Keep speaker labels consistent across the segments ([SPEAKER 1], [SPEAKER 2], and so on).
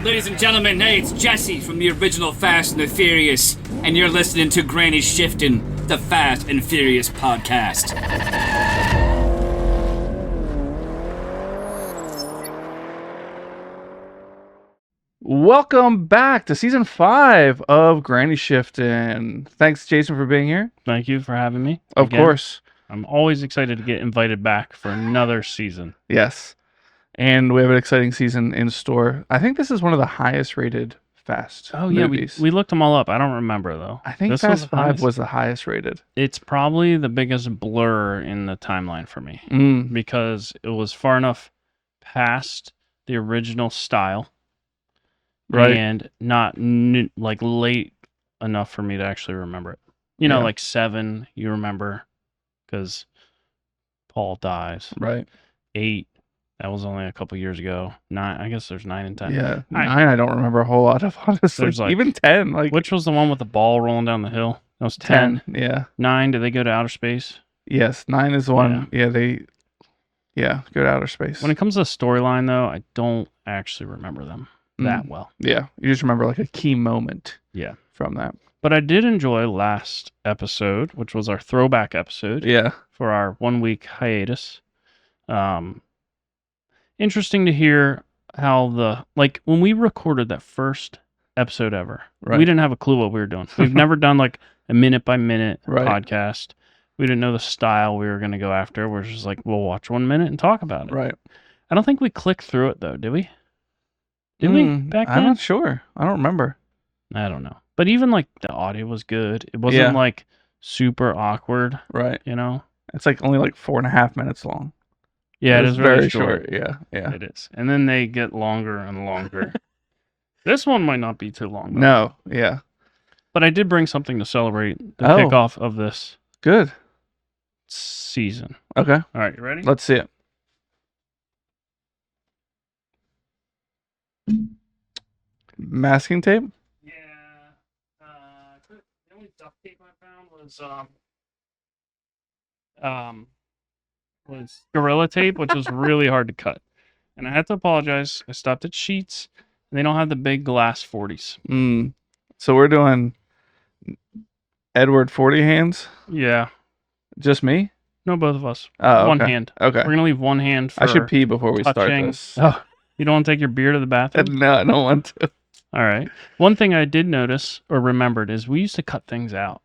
[SPEAKER 1] Ladies and gentlemen, hey, it's Jesse from the original Fast and the Furious, and you're listening to Granny Shifting, the Fast and Furious podcast.
[SPEAKER 2] Welcome back to season 5 of Granny Shifting. Thanks, Jason, for being here.
[SPEAKER 3] Thank you for having me.
[SPEAKER 2] Of course.
[SPEAKER 3] I'm always excited to get invited back for another season.
[SPEAKER 2] Yes. And we have an exciting season in store. I think this is one of the highest rated Fast movies.
[SPEAKER 3] We looked them all up. I don't remember, though.
[SPEAKER 2] I think Fast 5 was the highest rated.
[SPEAKER 3] It's probably the biggest blur in the timeline for me because it was far enough past the original style.
[SPEAKER 2] Right.
[SPEAKER 3] And not late enough for me to actually remember it. You know, like 7, you remember, because Paul dies.
[SPEAKER 2] Right.
[SPEAKER 3] 8, that was only a couple years ago. 9, I guess there's 9 and 10.
[SPEAKER 2] Yeah, 9 I don't remember a whole lot of, honestly.
[SPEAKER 3] There's
[SPEAKER 2] even 10.
[SPEAKER 3] Which was the one with the ball rolling down the hill? That was 10.
[SPEAKER 2] Yeah.
[SPEAKER 3] 9, did they go to outer space?
[SPEAKER 2] Yes, 9 is the one. Yeah, they go to outer space.
[SPEAKER 3] When it comes to the storyline, though, I don't actually remember them that well.
[SPEAKER 2] Yeah, you just remember like a key moment.
[SPEAKER 3] Yeah,
[SPEAKER 2] from that.
[SPEAKER 3] But I did enjoy last episode, which was our throwback episode.
[SPEAKER 2] Yeah,
[SPEAKER 3] for our 1-week hiatus. Interesting to hear how when we recorded that first episode ever, we didn't have a clue what we were doing. We've never done like a minute by minute podcast. We didn't know the style we were going to go after. We're just like, we'll watch 1 minute and talk about it.
[SPEAKER 2] Right.
[SPEAKER 3] I don't think we clicked through it though, did we? Did we back then?
[SPEAKER 2] I'm not sure. I don't remember.
[SPEAKER 3] I don't know. But even like the audio was good. It wasn't like super awkward.
[SPEAKER 2] Right.
[SPEAKER 3] You know?
[SPEAKER 2] It's like only like 4.5 minutes long.
[SPEAKER 3] Yeah, it is
[SPEAKER 2] very
[SPEAKER 3] really
[SPEAKER 2] short. Yeah.
[SPEAKER 3] It is. And then they get longer and longer. This one might not be too long, though.
[SPEAKER 2] No, yeah.
[SPEAKER 3] But I did bring something to celebrate the kickoff of this
[SPEAKER 2] good
[SPEAKER 3] season.
[SPEAKER 2] Okay.
[SPEAKER 3] All right, you ready?
[SPEAKER 2] Let's see it. Masking tape?
[SPEAKER 3] Yeah. The only duct tape I found was Gorilla Tape, which was really hard to cut. And I had to apologize. I stopped at Sheets, and they don't have the big glass 40s.
[SPEAKER 2] So we're doing Edward 40 hands?
[SPEAKER 3] Yeah.
[SPEAKER 2] Just me?
[SPEAKER 3] No, both of us.
[SPEAKER 2] Oh,
[SPEAKER 3] one hand.
[SPEAKER 2] Okay.
[SPEAKER 3] We're going to leave one hand for
[SPEAKER 2] I should pee before we start this.
[SPEAKER 3] Oh, you don't want to take your beer to the bathroom?
[SPEAKER 2] No, I don't want to.
[SPEAKER 3] All right. One thing I did notice or remembered is we used to cut things out.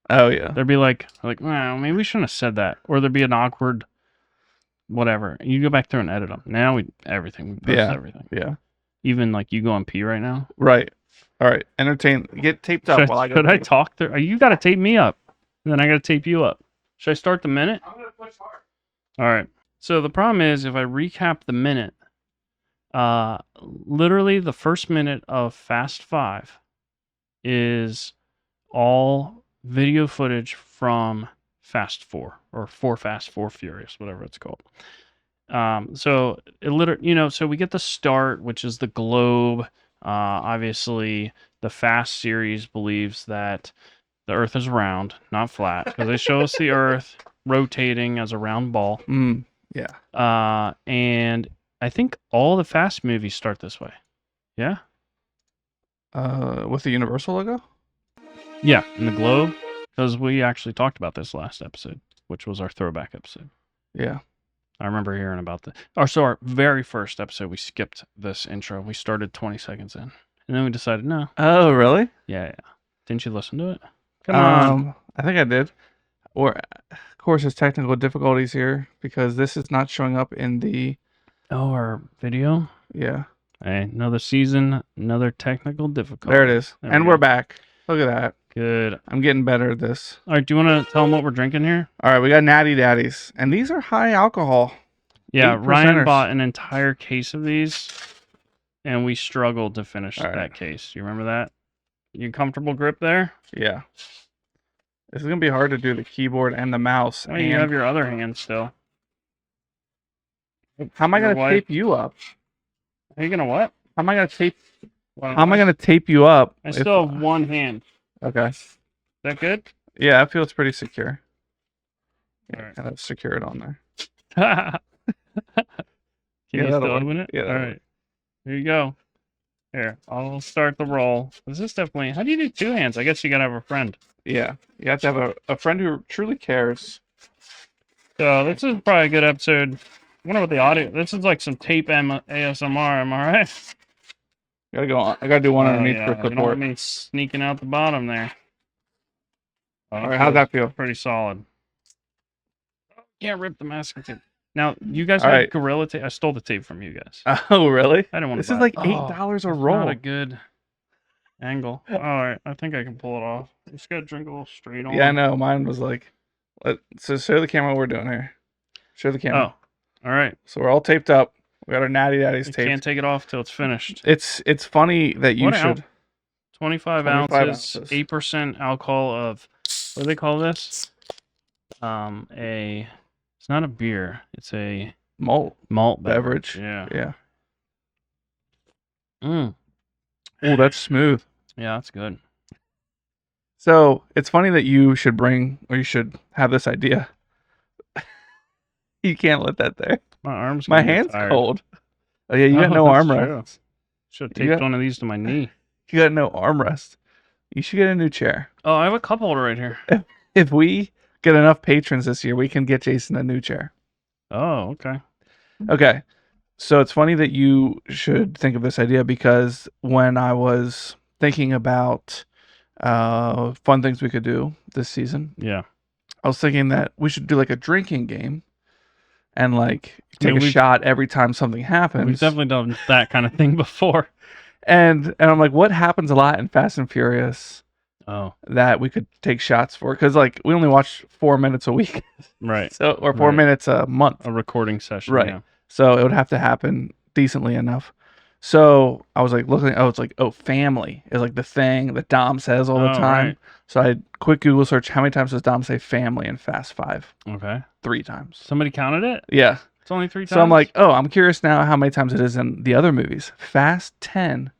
[SPEAKER 2] Oh, yeah.
[SPEAKER 3] There'd be like, well, maybe we shouldn't have said that. Or there'd be an awkward whatever. You go back through and edit them. Now we post everything.
[SPEAKER 2] Yeah.
[SPEAKER 3] Even like you go on pee right now.
[SPEAKER 2] Right. All right. Get taped up while I go.
[SPEAKER 3] Should I talk through? You got to tape me up. And then I got to tape you up. Should I start the minute?
[SPEAKER 2] I'm going to push hard.
[SPEAKER 3] All right. So the problem is if I recap the minute, literally the first minute of Fast 5 is all video footage from Fast 4 or 4 Fast 4 Furious, whatever it's called. So it literally, so we get the start, which is the globe. Obviously the Fast series believes that the Earth is round, not flat, because they show us the Earth rotating as a round ball.
[SPEAKER 2] Yeah.
[SPEAKER 3] And I think all the Fast movies start this way. Yeah?
[SPEAKER 2] With the Universal logo?
[SPEAKER 3] Yeah, in the globe. Because we actually talked about this last episode, which was our throwback episode.
[SPEAKER 2] Yeah.
[SPEAKER 3] I remember hearing about our very first episode, we skipped this intro. We started 20 seconds in. And then we decided, no.
[SPEAKER 2] Oh, really?
[SPEAKER 3] Yeah. Didn't you listen to it? Come on.
[SPEAKER 2] I think I did. Of course, there's technical difficulties here because this is not showing up in the...
[SPEAKER 3] Oh, our video?
[SPEAKER 2] Yeah.
[SPEAKER 3] Hey, another season, another technical difficulty.
[SPEAKER 2] There it is. And we're back. Look at that.
[SPEAKER 3] Good.
[SPEAKER 2] I'm getting better at this.
[SPEAKER 3] All right, do you want to tell them what we're drinking here?
[SPEAKER 2] All right, we got Natty Daddies. And these are high alcohol.
[SPEAKER 3] Yeah, Ryan bought an entire case of these, and we struggled to finish that case. You remember that? You comfortable grip there?
[SPEAKER 2] Yeah. This is going to be hard to do the keyboard and the mouse.
[SPEAKER 3] Oh, you have your other hand still.
[SPEAKER 2] How am I going to tape you up?
[SPEAKER 3] Are you going to what?
[SPEAKER 2] How am I going to tape... How am I going to tape you up?
[SPEAKER 3] I still have one hand.
[SPEAKER 2] Okay.
[SPEAKER 3] Is that good?
[SPEAKER 2] Yeah, it feels pretty secure. Yeah,
[SPEAKER 3] right.
[SPEAKER 2] kind of secure it on there.
[SPEAKER 3] Can you still open it?
[SPEAKER 2] Yeah.
[SPEAKER 3] All right. Here you go. Here, I'll start the roll. Is this definitely... How do you do two hands? I guess you gotta have a friend.
[SPEAKER 2] Yeah, you have to have a friend who truly cares.
[SPEAKER 3] So this is probably a good episode. I wonder what the audio... This is like some tape ASMR, am I right?
[SPEAKER 2] Gotta go on. I gotta do one underneath for
[SPEAKER 3] You don't want
[SPEAKER 2] support.
[SPEAKER 3] me sneaking out the bottom there. Oh,
[SPEAKER 2] All right, how'd that feel?
[SPEAKER 3] Pretty solid. Can't rip the masking tape. Now, you guys
[SPEAKER 2] All
[SPEAKER 3] had
[SPEAKER 2] right.
[SPEAKER 3] Gorilla Tape. I stole the tape from you guys.
[SPEAKER 2] Oh, really?
[SPEAKER 3] I didn't want
[SPEAKER 2] This
[SPEAKER 3] to
[SPEAKER 2] is
[SPEAKER 3] buy
[SPEAKER 2] like
[SPEAKER 3] it.
[SPEAKER 2] $8 a
[SPEAKER 3] That's
[SPEAKER 2] roll.
[SPEAKER 3] not a good angle. All right, I think I can pull it off. Just gotta drink a little straight on.
[SPEAKER 2] Yeah, I know. Mine was like, so show the camera what we're doing here. Show the camera.
[SPEAKER 3] Oh, all right.
[SPEAKER 2] So we're all taped up. We got our Natty Daddies
[SPEAKER 3] You
[SPEAKER 2] taped.
[SPEAKER 3] can't take it off till it's finished.
[SPEAKER 2] It's funny that you
[SPEAKER 3] What
[SPEAKER 2] should.
[SPEAKER 3] 25 ounces, 8% alcohol of, what do they call this? It's not a beer. It's a
[SPEAKER 2] Malt
[SPEAKER 3] beverage.
[SPEAKER 2] Yeah.
[SPEAKER 3] Yeah.
[SPEAKER 2] Oh, that's smooth.
[SPEAKER 3] Yeah, that's good.
[SPEAKER 2] So it's funny that you should you should have this idea. You can't let that there. My hand's cold. Oh yeah, you got no armrest.
[SPEAKER 3] Should have taped one of these to my knee.
[SPEAKER 2] You got no armrest. You should get a new chair.
[SPEAKER 3] Oh, I have a cup holder right here.
[SPEAKER 2] If we get enough patrons this year, we can get Jason a new chair.
[SPEAKER 3] Oh, okay.
[SPEAKER 2] Okay. So it's funny that you should think of this idea because when I was thinking about fun things we could do this season,
[SPEAKER 3] yeah,
[SPEAKER 2] I was thinking that we should do like a drinking game and like take a shot every time something happens.
[SPEAKER 3] We've definitely done that kind of thing before.
[SPEAKER 2] And I'm like, what happens a lot in Fast and Furious?
[SPEAKER 3] Oh,
[SPEAKER 2] that we could take shots for because like we only watch 4 minutes a week,
[SPEAKER 3] right?
[SPEAKER 2] So or 4 minutes a month,
[SPEAKER 3] a recording session,
[SPEAKER 2] right?
[SPEAKER 3] Yeah.
[SPEAKER 2] So it would have to happen decently enough. So I was like looking. Oh, it's like family is like the thing that Dom says all the time.
[SPEAKER 3] Right.
[SPEAKER 2] So I quick Google search. How many times does Dom say family in Fast 5?
[SPEAKER 3] Okay,
[SPEAKER 2] 3 times.
[SPEAKER 3] Somebody counted it.
[SPEAKER 2] Yeah,
[SPEAKER 3] it's only 3 times.
[SPEAKER 2] So I'm like, oh, I'm curious now how many times it is in the other movies. Fast 10.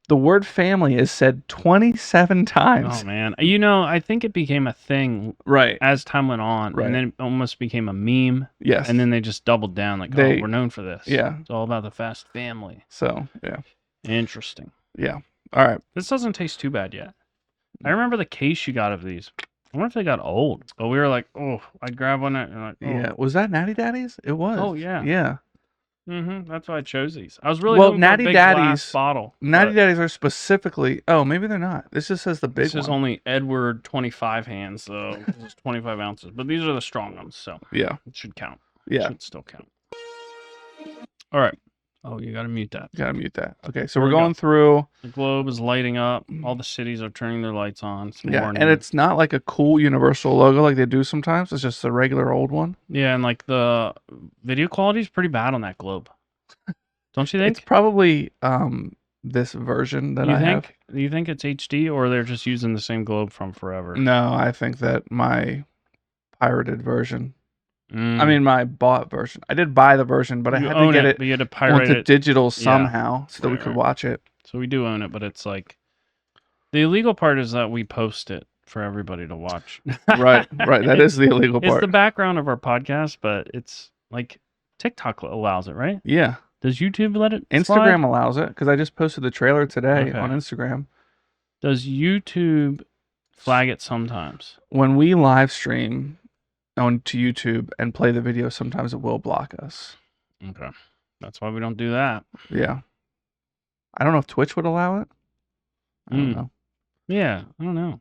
[SPEAKER 2] The word family is said 27 times.
[SPEAKER 3] Oh, man. You know, I think it became a thing as time went on.
[SPEAKER 2] Right.
[SPEAKER 3] And then it almost became a meme.
[SPEAKER 2] Yes.
[SPEAKER 3] And then they just doubled down like, we're known for this.
[SPEAKER 2] Yeah.
[SPEAKER 3] It's all about the Fast family.
[SPEAKER 2] So, yeah.
[SPEAKER 3] Interesting.
[SPEAKER 2] Yeah. All right.
[SPEAKER 3] This doesn't taste too bad yet. I remember the case you got of these. I wonder if they got old. But we were like, oh, I'd grab one and like, oh.
[SPEAKER 2] Yeah. Was that Natty Daddies? It was.
[SPEAKER 3] Oh, yeah.
[SPEAKER 2] Yeah.
[SPEAKER 3] That's why I chose these. I was really
[SPEAKER 2] Natty
[SPEAKER 3] for a big
[SPEAKER 2] Daddies
[SPEAKER 3] glass bottle.
[SPEAKER 2] Natty Daddies are specifically. Oh, maybe they're not. This just says the big one.
[SPEAKER 3] This is only Edward 25 hands, so this is 25 ounces. But these are the strong ones, so
[SPEAKER 2] yeah,
[SPEAKER 3] it should count.
[SPEAKER 2] Yeah,
[SPEAKER 3] it should still count. All right. Oh, you gotta mute that.
[SPEAKER 2] Gotta mute that. Okay, so we're going through.
[SPEAKER 3] The globe is lighting up. All the cities are turning their lights on. It's
[SPEAKER 2] morning. And it's not like a cool Universal logo like they do sometimes. It's just a regular old one.
[SPEAKER 3] Yeah, and like the video quality is pretty bad on that globe. Don't you think?
[SPEAKER 2] It's probably this version that I have.
[SPEAKER 3] Do you think it's HD or they're just using the same globe from forever?
[SPEAKER 2] No, I think that my pirated version. I mean, my bought version. I did buy the version, but I had to get it.
[SPEAKER 3] But you had to pirate
[SPEAKER 2] it digital somehow so that we could watch it.
[SPEAKER 3] So we do own it, but it's like the illegal part is that we post it for everybody to watch.
[SPEAKER 2] Right. That is the illegal part.
[SPEAKER 3] It's the background of our podcast, but it's like TikTok allows it, right?
[SPEAKER 2] Yeah.
[SPEAKER 3] Does YouTube let it?
[SPEAKER 2] Instagram allows it because I just posted the trailer today on Instagram.
[SPEAKER 3] Does YouTube flag it sometimes?
[SPEAKER 2] When we live stream onto YouTube and play the video, sometimes it will block us.
[SPEAKER 3] Okay. That's why we don't do that.
[SPEAKER 2] Yeah. I don't know if Twitch would allow it. I don't know.
[SPEAKER 3] Yeah, I don't know.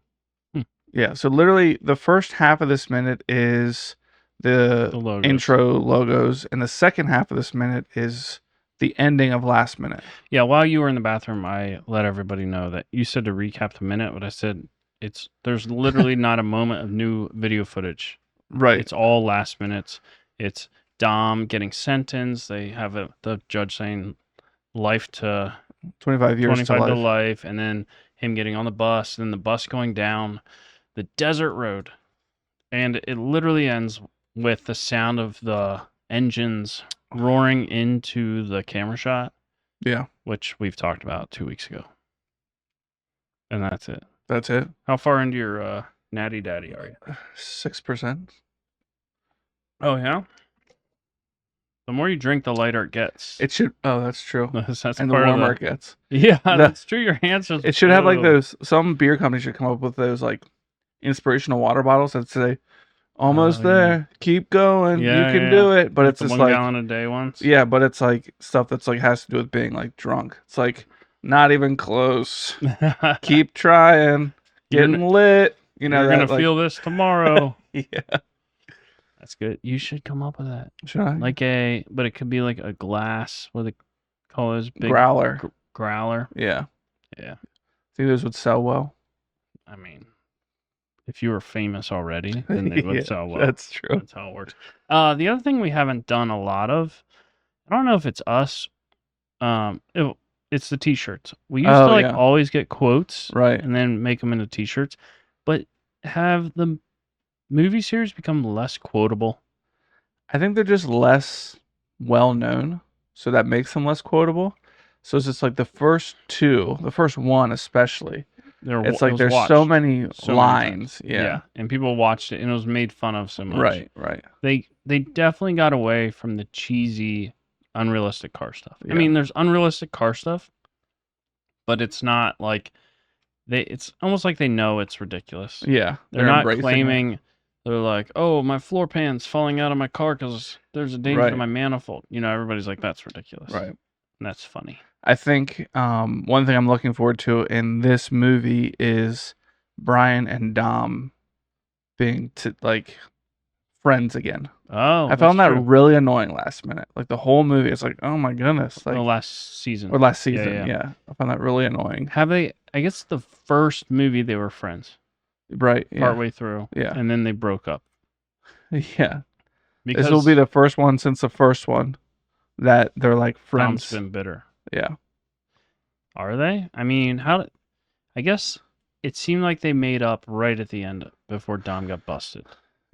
[SPEAKER 2] Yeah, so literally the first half of this minute is the intro logos, and the second half of this minute is the ending of last minute.
[SPEAKER 3] Yeah, while you were in the bathroom, I let everybody know that you said to recap the minute, but I said there's literally not a moment of new video footage.
[SPEAKER 2] Right.
[SPEAKER 3] It's all last minutes. It's Dom getting sentenced. They have the judge saying life to
[SPEAKER 2] 25 years
[SPEAKER 3] 25 to life, and then him getting on the bus, and then the bus going down the desert road. And it literally ends with the sound of the engines roaring into the camera shot.
[SPEAKER 2] Yeah.
[SPEAKER 3] Which we've talked about 2 weeks ago. And that's it.
[SPEAKER 2] That's it.
[SPEAKER 3] How far into your Natty Daddy are you?
[SPEAKER 2] 6%.
[SPEAKER 3] Oh, yeah? The more you drink, the lighter it gets.
[SPEAKER 2] It should. Oh, that's true.
[SPEAKER 3] That's
[SPEAKER 2] And the
[SPEAKER 3] part
[SPEAKER 2] warmer
[SPEAKER 3] of
[SPEAKER 2] it gets.
[SPEAKER 3] Yeah, that's true. Your hands just.
[SPEAKER 2] It should have like those. Some beer companies should come up with those like inspirational water bottles that say, "Almost there. Keep going. You can do it." But
[SPEAKER 3] like
[SPEAKER 2] it's
[SPEAKER 3] the
[SPEAKER 2] just
[SPEAKER 3] 1
[SPEAKER 2] like
[SPEAKER 3] gallon a day ones.
[SPEAKER 2] Yeah, but it's like stuff that's like has to do with being like drunk. It's like not even close. Keep trying. Getting lit. You know,
[SPEAKER 3] you're gonna feel this tomorrow.
[SPEAKER 2] Yeah.
[SPEAKER 3] That's good. You should come up with that.
[SPEAKER 2] Should I?
[SPEAKER 3] But it could be like a glass. What do they call those? Big
[SPEAKER 2] growler.
[SPEAKER 3] Growler.
[SPEAKER 2] Yeah.
[SPEAKER 3] Yeah.
[SPEAKER 2] Think those would sell well.
[SPEAKER 3] I mean, if you were famous already, then they would sell well.
[SPEAKER 2] That's true.
[SPEAKER 3] That's how it works. The other thing we haven't done a lot of, I don't know if it's us. It's the T-shirts. We used to always get quotes,
[SPEAKER 2] right,
[SPEAKER 3] and then make them into T-shirts. But have the movie series become less quotable?
[SPEAKER 2] I think they're just less well known, so that makes them less quotable. So it's just like the first one especially. It's like there's so many lines. Yeah,
[SPEAKER 3] and people watched it, and it was made fun of so much.
[SPEAKER 2] Right.
[SPEAKER 3] They definitely got away from the cheesy, unrealistic car stuff.
[SPEAKER 2] Yeah.
[SPEAKER 3] I mean, there's unrealistic car stuff, but it's not like it's almost like they know it's ridiculous.
[SPEAKER 2] Yeah,
[SPEAKER 3] they're not claiming. It. They're like, oh, my floor pan's falling out of my car because there's a danger to my manifold. You know, everybody's like, that's ridiculous.
[SPEAKER 2] Right.
[SPEAKER 3] And that's funny.
[SPEAKER 2] I think one thing I'm looking forward to in this movie is Brian and Dom being friends again.
[SPEAKER 3] Oh,
[SPEAKER 2] I found that really annoying last minute. Like the whole movie, it's like, oh my goodness. Like
[SPEAKER 3] last season.
[SPEAKER 2] Or last season, yeah. I found that really annoying.
[SPEAKER 3] Have they, I guess the first movie they were friends.
[SPEAKER 2] Right. Yeah.
[SPEAKER 3] Partway through.
[SPEAKER 2] Yeah.
[SPEAKER 3] And then they broke up.
[SPEAKER 2] Yeah. Because this will be the first one since the first one that they're like friends.
[SPEAKER 3] Dom's been bitter.
[SPEAKER 2] Yeah.
[SPEAKER 3] Are they? I mean, I guess it seemed like they made up right at the end before Dom got busted.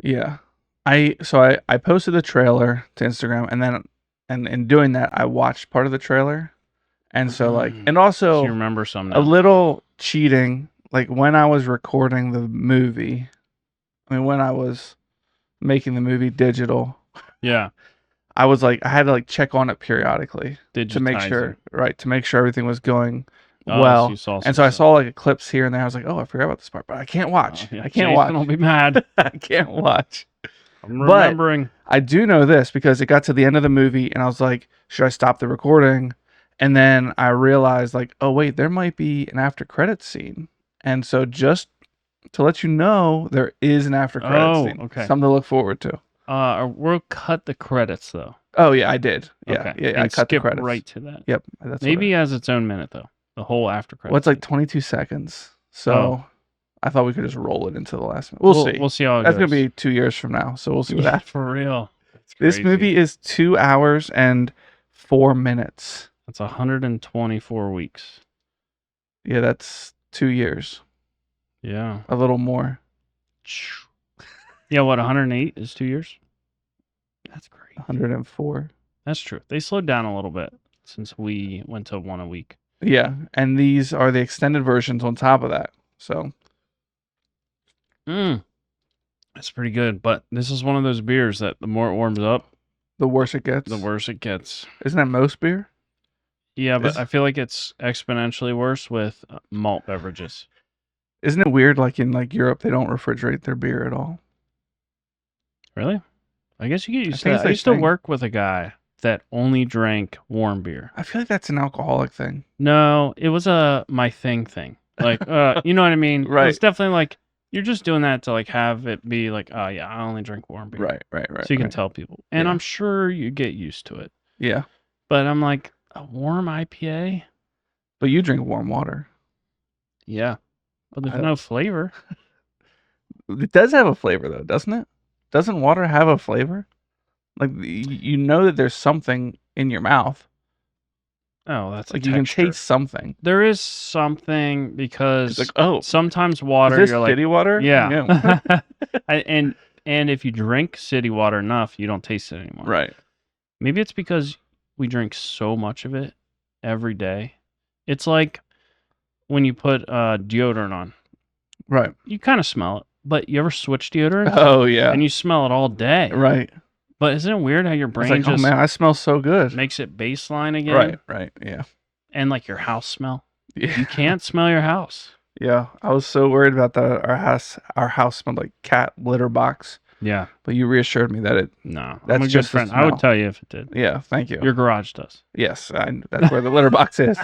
[SPEAKER 2] Yeah. I posted the trailer to Instagram, and then and in doing that I watched part of the trailer. And so and also
[SPEAKER 3] so you remember some now.
[SPEAKER 2] A little cheating, like when I was recording the movie, when I was making the movie digital.
[SPEAKER 3] Yeah.
[SPEAKER 2] I was like, I had to check on it periodically to make sure, to make sure everything was going well. And so I saw clips here and there. I was like, oh, I forgot about this part, but I can't watch. I can't watch.
[SPEAKER 3] I'll be mad.
[SPEAKER 2] I can't watch.
[SPEAKER 3] I'm remembering.
[SPEAKER 2] But I do know this because it got to the end of the movie and I was like, should I stop the recording? And then I realized oh wait, there might be an after credits scene. And so just to let you know, there is an after credits scene.
[SPEAKER 3] Okay.
[SPEAKER 2] Something to look forward to.
[SPEAKER 3] We'll cut the credits though.
[SPEAKER 2] Oh yeah, I did. Yeah,
[SPEAKER 3] okay.
[SPEAKER 2] Yeah. I cut the credits
[SPEAKER 3] right to that.
[SPEAKER 2] Yep.
[SPEAKER 3] Maybe as its own minute though. The whole after credits.
[SPEAKER 2] Well, it's 22 seconds. So I thought we could just roll it into the last minute. We'll see.
[SPEAKER 3] We'll see how it
[SPEAKER 2] That's
[SPEAKER 3] goes.
[SPEAKER 2] gonna be 2 years from now. So we'll see what happens.
[SPEAKER 3] For real.
[SPEAKER 2] This movie is 2 hours and 4 minutes.
[SPEAKER 3] That's 124 weeks.
[SPEAKER 2] Yeah, that's 2 years.
[SPEAKER 3] Yeah.
[SPEAKER 2] A little more.
[SPEAKER 3] Yeah, what, 108 is 2 years? That's great.
[SPEAKER 2] 104.
[SPEAKER 3] That's true. They slowed down a little bit since we went to 1 a week.
[SPEAKER 2] Yeah, and these are the extended versions on top of that. So.
[SPEAKER 3] That's pretty good. But this is one of those beers that the more it warms up,
[SPEAKER 2] the worse it gets.
[SPEAKER 3] The worse it gets.
[SPEAKER 2] Isn't that most beer?
[SPEAKER 3] Yeah, but I feel like it's exponentially worse with malt beverages.
[SPEAKER 2] Isn't it weird? In Europe, they don't refrigerate their beer at all.
[SPEAKER 3] Really? I guess you get used to that. I used to work with a guy that only drank warm beer.
[SPEAKER 2] I feel like that's an alcoholic thing.
[SPEAKER 3] No, it was my thing. You know what I mean?
[SPEAKER 2] Right.
[SPEAKER 3] It's definitely you're just doing that to have it be oh yeah, I only drink warm beer.
[SPEAKER 2] Right.
[SPEAKER 3] So you can tell people. And I'm sure you get used to it.
[SPEAKER 2] Yeah.
[SPEAKER 3] But I'm a warm IPA?
[SPEAKER 2] But you drink warm water.
[SPEAKER 3] Yeah. But there's no flavor.
[SPEAKER 2] It does have a flavor though, doesn't it? Doesn't water have a flavor? You know that there's something in your mouth.
[SPEAKER 3] Oh, that's
[SPEAKER 2] you can taste something.
[SPEAKER 3] There is something because
[SPEAKER 2] it's
[SPEAKER 3] sometimes water.
[SPEAKER 2] Is this city water?
[SPEAKER 3] Yeah. and if you drink city water enough, you don't taste it anymore.
[SPEAKER 2] Right.
[SPEAKER 3] Maybe it's because we drink so much of it every day. It's like when you put deodorant on.
[SPEAKER 2] Right.
[SPEAKER 3] You kind of smell it, but you ever switch deodorant?
[SPEAKER 2] Oh yeah.
[SPEAKER 3] And you smell it all day.
[SPEAKER 2] Right.
[SPEAKER 3] But isn't it weird how your brain
[SPEAKER 2] like,
[SPEAKER 3] just
[SPEAKER 2] oh man, I smell so good.
[SPEAKER 3] makes it baseline again?
[SPEAKER 2] Right, yeah.
[SPEAKER 3] And like your house smell.
[SPEAKER 2] Yeah.
[SPEAKER 3] You can't smell your house.
[SPEAKER 2] Yeah, I was so worried about that. Our house smelled like cat litter box.
[SPEAKER 3] Yeah.
[SPEAKER 2] But you reassured me that
[SPEAKER 3] No,
[SPEAKER 2] that's
[SPEAKER 3] I'm a good
[SPEAKER 2] just
[SPEAKER 3] friend. I would tell you if it did.
[SPEAKER 2] Yeah, thank you.
[SPEAKER 3] Your garage does.
[SPEAKER 2] Yes, that's where the litter box is.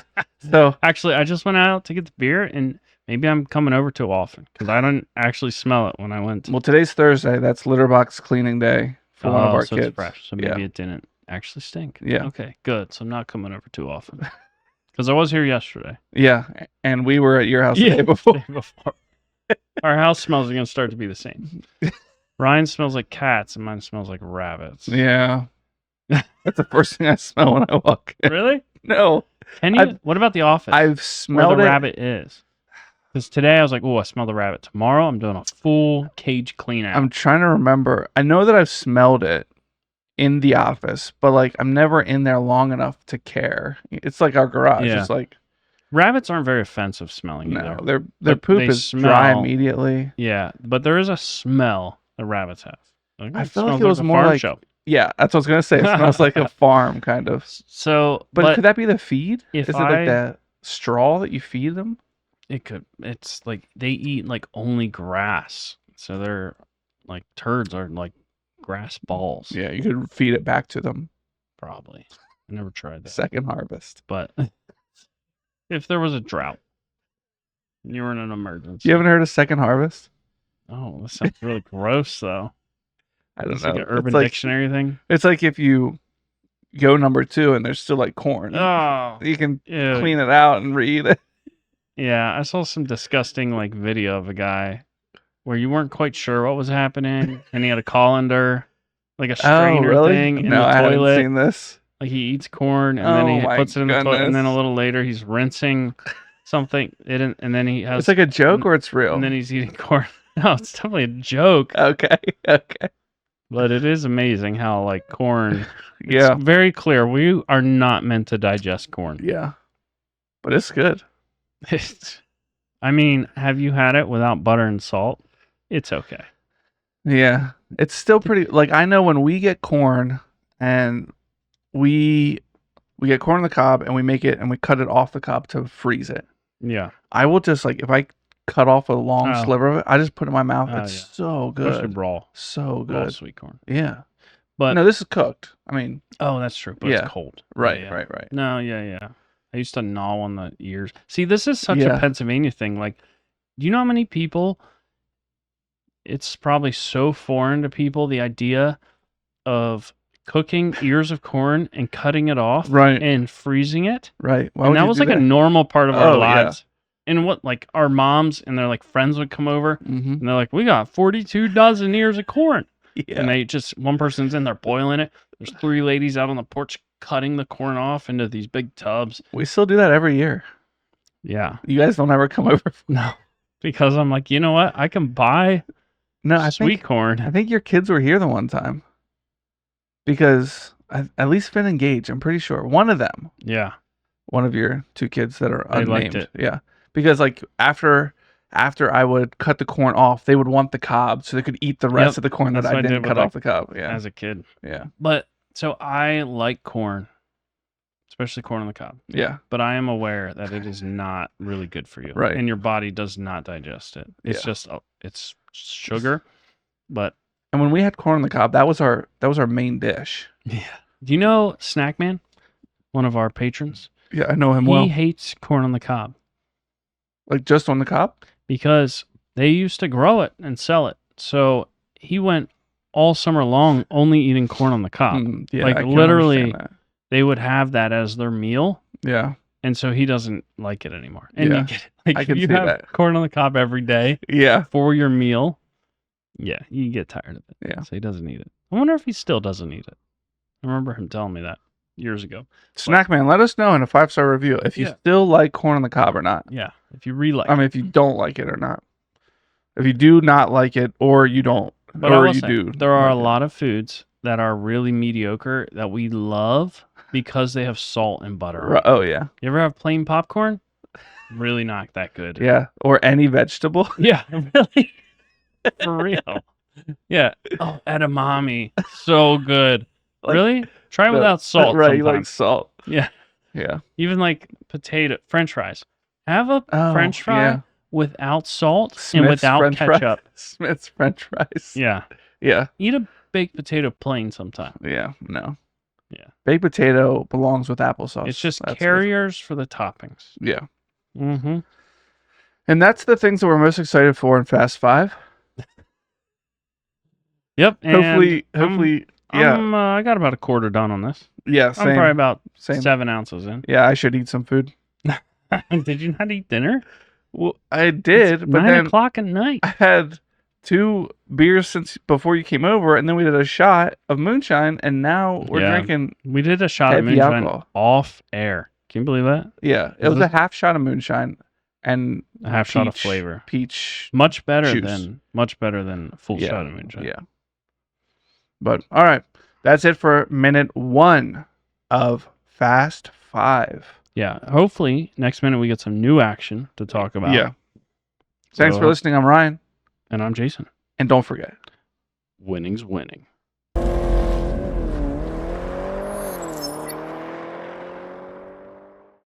[SPEAKER 2] So
[SPEAKER 3] actually, I just went out to get the beer, and maybe I'm coming over too often because I don't actually smell it when I went.
[SPEAKER 2] Well, today's Thursday. That's litter box cleaning day for one of our kids.
[SPEAKER 3] It's fresh, so maybe it didn't actually stink.
[SPEAKER 2] Yeah.
[SPEAKER 3] Okay, good. So I'm not coming over too often because I was here yesterday.
[SPEAKER 2] Yeah, and we were at your house the day before.
[SPEAKER 3] Our house smells are going to start to be the same. Ryan smells like cats, and mine smells like rabbits.
[SPEAKER 2] Yeah. That's the first thing I smell when I walk in.
[SPEAKER 3] Really?
[SPEAKER 2] No.
[SPEAKER 3] Can you? What about the office?
[SPEAKER 2] I've smelled
[SPEAKER 3] where the rabbit is. Because today I was like, oh, I smell the rabbit. Tomorrow I'm doing a full cage clean out.
[SPEAKER 2] I'm trying to remember. I know that I've smelled it in the office, but like I'm never in there long enough to care. It's like our garage.
[SPEAKER 3] Yeah.
[SPEAKER 2] It's like
[SPEAKER 3] rabbits aren't very offensive smelling either.
[SPEAKER 2] No, their poop is dry immediately.
[SPEAKER 3] Yeah, but there is a smell that rabbits have.
[SPEAKER 2] Like, I feel like it was more like yeah, that's what I was gonna say. It smells like a farm kind of.
[SPEAKER 3] So,
[SPEAKER 2] but could that be the feed?
[SPEAKER 3] Is
[SPEAKER 2] it like that straw that you feed them?
[SPEAKER 3] It could. It's like they eat like only grass, so they're like turds are like grass balls.
[SPEAKER 2] Yeah, you could feed it back to them.
[SPEAKER 3] Probably. I never tried that.
[SPEAKER 2] Second harvest.
[SPEAKER 3] But if there was a drought, and you were in an emergency.
[SPEAKER 2] You haven't heard of second harvest?
[SPEAKER 3] Oh, that sounds really gross, though.
[SPEAKER 2] I don't
[SPEAKER 3] it's
[SPEAKER 2] know.
[SPEAKER 3] Like an Urban Dictionary thing.
[SPEAKER 2] It's like if you go number 2 and there's still like corn.
[SPEAKER 3] Oh,
[SPEAKER 2] you can clean it out and read it.
[SPEAKER 3] Yeah, I saw some disgusting like video of a guy where you weren't quite sure what was happening, and he had a colander, like a strainer thing in the toilet.
[SPEAKER 2] I haven't seen this.
[SPEAKER 3] Like he eats corn and then he puts it in the toilet, and then a little later he's rinsing something. And then he has.
[SPEAKER 2] It's like a joke, or it's real.
[SPEAKER 3] And then he's eating corn. No, it's definitely a joke.
[SPEAKER 2] Okay.
[SPEAKER 3] But it is amazing how like corn.
[SPEAKER 2] Yeah.
[SPEAKER 3] It's very clear we are not meant to digest corn.
[SPEAKER 2] Yeah. But it's good.
[SPEAKER 3] I mean, have you had it without butter and salt? It's okay.
[SPEAKER 2] Yeah. It's still pretty like I know when we get corn and we get corn on the cob and we make it and we cut it off the cob to freeze it.
[SPEAKER 3] Yeah.
[SPEAKER 2] I will just like if I cut off a long sliver of it, I just put it in my mouth. It's so good.
[SPEAKER 3] Especially raw.
[SPEAKER 2] So good.
[SPEAKER 3] Raw sweet corn.
[SPEAKER 2] Yeah.
[SPEAKER 3] But
[SPEAKER 2] no, this is cooked. I mean,
[SPEAKER 3] oh, that's true. But it's cold.
[SPEAKER 2] Right,
[SPEAKER 3] yeah.
[SPEAKER 2] right.
[SPEAKER 3] No, yeah. I used to gnaw on the ears. See, this is such a Pennsylvania thing. Like, do you know how many people? It's probably so foreign to people, the idea of cooking ears of corn and cutting it off,
[SPEAKER 2] right,
[SPEAKER 3] and freezing it,
[SPEAKER 2] right.
[SPEAKER 3] And that was like a normal part of our lives. And what, like, our moms and their like friends would come over, and they're like, "We got 42 dozen ears of corn," and they just one person's in there boiling it. There's 3 ladies out on the porch cutting the corn off into these big tubs.
[SPEAKER 2] We still do that every year.
[SPEAKER 3] Yeah,
[SPEAKER 2] you guys don't ever come over.
[SPEAKER 3] No, because I'm like, you know what? I can buy sweet corn.
[SPEAKER 2] I think your kids were here the one time. Because at least Finn and Gage, I'm pretty sure one of them.
[SPEAKER 3] Yeah,
[SPEAKER 2] one of your 2 kids that are unnamed.
[SPEAKER 3] They liked it.
[SPEAKER 2] Yeah, because like after I would cut the corn off, they would want the cob so they could eat the rest of the corn that I didn't cut off the cob. Yeah,
[SPEAKER 3] as a kid.
[SPEAKER 2] Yeah,
[SPEAKER 3] but so I like corn, especially corn on the cob.
[SPEAKER 2] Yeah,
[SPEAKER 3] but I am aware that it is not really good for you.
[SPEAKER 2] Right,
[SPEAKER 3] and your body does not digest it. It's just it's sugar, but.
[SPEAKER 2] And when we had corn on the cob, that was our main dish.
[SPEAKER 3] Yeah. Do you know Snack Man, one of our patrons?
[SPEAKER 2] Yeah, I know him well.
[SPEAKER 3] He hates corn on the cob.
[SPEAKER 2] Like just on the cob?
[SPEAKER 3] Because they used to grow it and sell it. So he went all summer long only eating corn on the cob.
[SPEAKER 2] Yeah,
[SPEAKER 3] like literally, they would have that as their meal.
[SPEAKER 2] Yeah.
[SPEAKER 3] And so he doesn't like it anymore. And you get like
[SPEAKER 2] I can
[SPEAKER 3] if you
[SPEAKER 2] see
[SPEAKER 3] have
[SPEAKER 2] that.
[SPEAKER 3] corn on the cob every day.
[SPEAKER 2] Yeah.
[SPEAKER 3] For your meal. Yeah, you get tired of it.
[SPEAKER 2] Yeah.
[SPEAKER 3] So he doesn't eat it. I wonder if he still doesn't eat it. I remember him telling me that years ago.
[SPEAKER 2] Snack Man, let us know in a 5-star review if you still like corn on the cob or not.
[SPEAKER 3] Yeah, if you really like
[SPEAKER 2] I mean, if you don't like it or not. If you do not like it or you don't,
[SPEAKER 3] but
[SPEAKER 2] or you do.
[SPEAKER 3] There are a lot of foods that are really mediocre that we love because they have salt and butter.
[SPEAKER 2] Oh, yeah.
[SPEAKER 3] You ever have plain popcorn? Really not that good.
[SPEAKER 2] Yeah, or any vegetable.
[SPEAKER 3] Yeah, really. For real. Yeah. Oh, edamame. So good.
[SPEAKER 2] Like,
[SPEAKER 3] really? Try it without salt.
[SPEAKER 2] Right,
[SPEAKER 3] sometime.
[SPEAKER 2] you like salt.
[SPEAKER 3] Yeah.
[SPEAKER 2] Yeah.
[SPEAKER 3] Even like French fries. Have a French fry without salt and without ketchup.
[SPEAKER 2] Smith's French fries.
[SPEAKER 3] Yeah.
[SPEAKER 2] Yeah.
[SPEAKER 3] Eat a baked potato plain sometime.
[SPEAKER 2] Yeah. No.
[SPEAKER 3] Yeah.
[SPEAKER 2] Baked potato belongs with applesauce.
[SPEAKER 3] It's just carriers for the toppings.
[SPEAKER 2] Yeah.
[SPEAKER 3] Mm-hmm.
[SPEAKER 2] And that's the things that we're most excited for in Fast 5.
[SPEAKER 3] Yep.
[SPEAKER 2] Hopefully, yeah.
[SPEAKER 3] I got about a quarter done on this.
[SPEAKER 2] Yeah, same.
[SPEAKER 3] I'm probably about
[SPEAKER 2] same.
[SPEAKER 3] 7 ounces in.
[SPEAKER 2] Yeah, I should eat some food.
[SPEAKER 3] Did you not eat dinner?
[SPEAKER 2] Well, I did, but
[SPEAKER 3] 9
[SPEAKER 2] then
[SPEAKER 3] o'clock at night.
[SPEAKER 2] I had 2 beers since before you came over, and then we did a shot of moonshine, and now we're drinking.
[SPEAKER 3] We did a shot of moonshine off air. Can you believe that?
[SPEAKER 2] Yeah, it was a half shot of moonshine and
[SPEAKER 3] a half shot of flavor.
[SPEAKER 2] Peach.
[SPEAKER 3] Much better
[SPEAKER 2] juice.
[SPEAKER 3] than a full shot of moonshine.
[SPEAKER 2] Yeah. But all right, that's it for minute 1 of Fast 5.
[SPEAKER 3] Yeah, hopefully next minute we get some new action to talk about.
[SPEAKER 2] Yeah. Thanks for listening. I'm Ryan.
[SPEAKER 3] And I'm Jason.
[SPEAKER 2] And don't forget,
[SPEAKER 3] winning's winning.